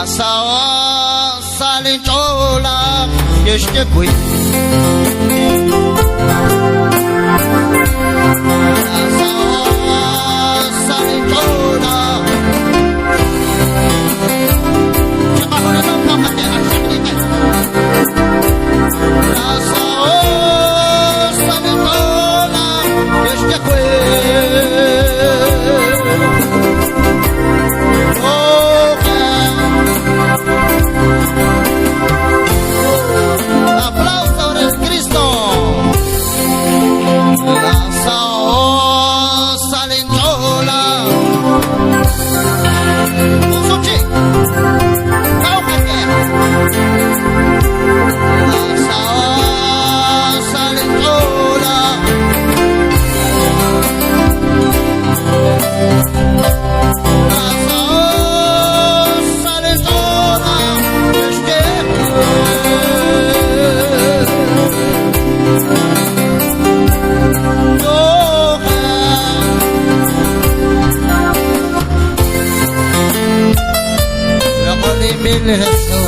sao xa lên chỗ là như chiếc quỷ sao xa lên chỗ là Let's go.